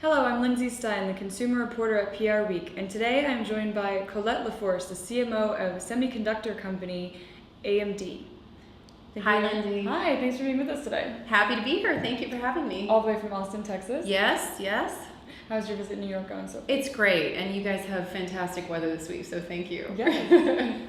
Hello, I'm Lindsay Stein, the consumer reporter at PR Week, and today I'm joined by Colette LaForce, the CMO of semiconductor company AMD. Hi, Lindsay. Hi, thanks for being with us today. Happy to be here. Thank you for having me. All the way from Austin, Texas. Yes. How's your visit in New York going so far? It's great, and you guys have fantastic weather this week, so thank you. Yes.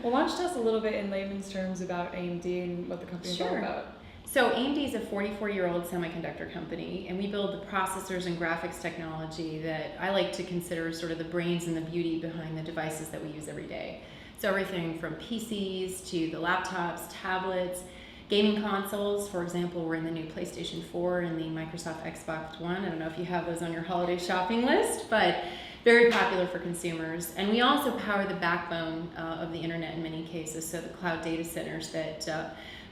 Well, why don't you tell us a little bit in layman's terms about AMD and what the company is all about? So AMD is a 44-year-old semiconductor company, and we build the processors and graphics technology that I like to consider sort of the brains and the beauty behind the devices that we use every day. So everything from PCs to the laptops, tablets, gaming consoles. For example, we're in the new PlayStation 4 and the Microsoft Xbox One. I don't know if you have those on your holiday shopping list, but very popular for consumers. And we also power the backbone of the internet in many cases, so the cloud data centers that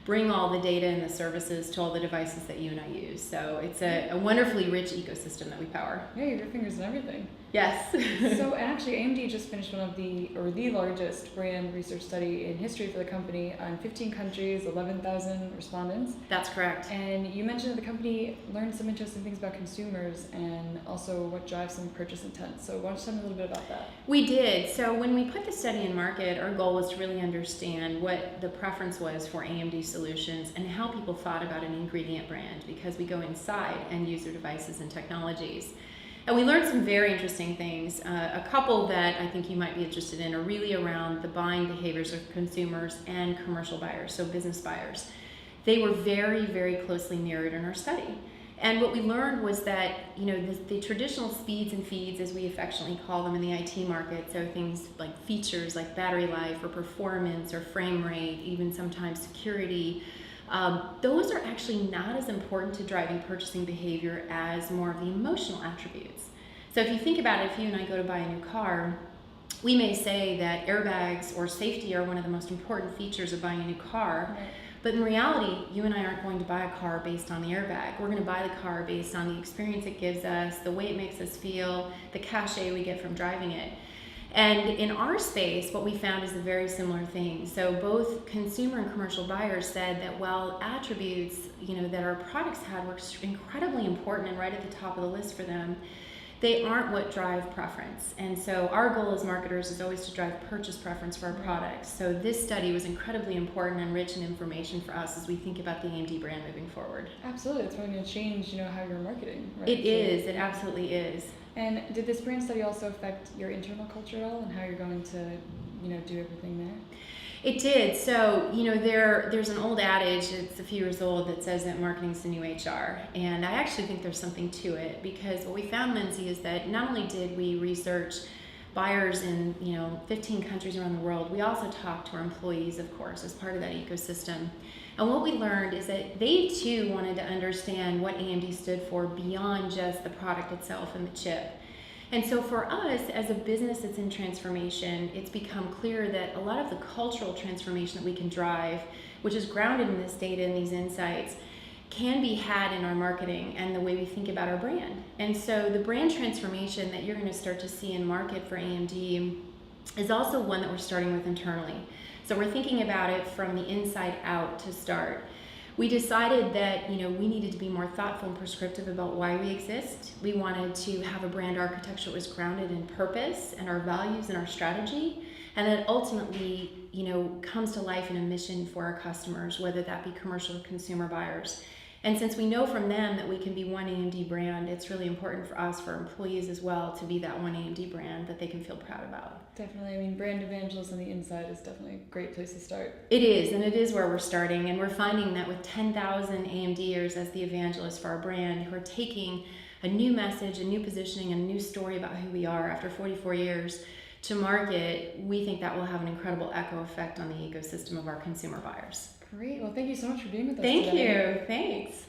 bring all the data and the services to all the devices that you and I use. So it's a wonderfully rich ecosystem that we power. Yeah, your fingers in everything. Yes. So actually, AMD just finished the largest brand research study in history for the company on 15 countries, 11,000 respondents. That's correct. And you mentioned that the company learned some interesting things about consumers and also what drives some purchase intent. So why don't you tell me a little bit about that? We did. So when we put the study in market, our goal was to really understand what the preference was for AMD solutions and how people thought about an ingredient brand, because we go inside end user devices and technologies. And we learned some very interesting things. A couple that I think you might be interested in are really around the buying behaviors of consumers and commercial buyers, so business buyers. They were very, very closely mirrored in our study. And what we learned was that, the traditional speeds and feeds, as we affectionately call them in the IT market, so things like features like battery life or performance or frame rate, even sometimes security, those are actually not as important to driving purchasing behavior as more of the emotional attributes. So if you think about it, if you and I go to buy a new car, we may say that airbags or safety are one of the most important features of buying a new car. Right. But in reality, you and I aren't going to buy a car based on the airbag. We're going to buy the car based on the experience it gives us, the way it makes us feel, the cachet we get from driving it. And in our space, what we found is a very similar thing. So both consumer and commercial buyers said that while attributes, that our products had were incredibly important and right at the top of the list for them, they aren't what drive preference. And so our goal as marketers is always to drive purchase preference for our products. So this study was incredibly important and rich in information for us as we think about the AMD brand moving forward. Absolutely, it's really going to change, how you're marketing, right? It absolutely is. And did this brand study also affect your internal culture at all and how you're going to, do everything there? It did. So, there's an old adage, it's a few years old, that says that marketing's the new HR. And I actually think there's something to it, because what we found, Lindsay, is that not only did we research buyers in 15 countries around the world, we also talked to our employees, of course, as part of that ecosystem. And what we learned is that they too wanted to understand what AMD stood for beyond just the product itself and the chip. And so for us, as a business that's in transformation, it's become clear that a lot of the cultural transformation that we can drive, which is grounded in this data and these insights, can be had in our marketing and the way we think about our brand. And so the brand transformation that you're going to start to see in market for AMD is also one that we're starting with internally. So we're thinking about it from the inside out to start. We decided that we needed to be more thoughtful and prescriptive about why we exist. We wanted to have a brand architecture that was grounded in purpose and our values and our strategy, and that ultimately comes to life in a mission for our customers, whether that be commercial or consumer buyers. And since we know from them that we can be one AMD brand, it's really important for us, for employees as well, to be that one AMD brand that they can feel proud about. Definitely. Brand evangelism on the inside is definitely a great place to start. It is, and it is where we're starting. And we're finding that with 10,000 AMDers as the evangelists for our brand, who are taking a new message, a new positioning, and a new story about who we are after 44 years to market, we think that will have an incredible echo effect on the ecosystem of our consumer buyers. Great. Well, thank you so much for being with us today. Thank you. Thanks.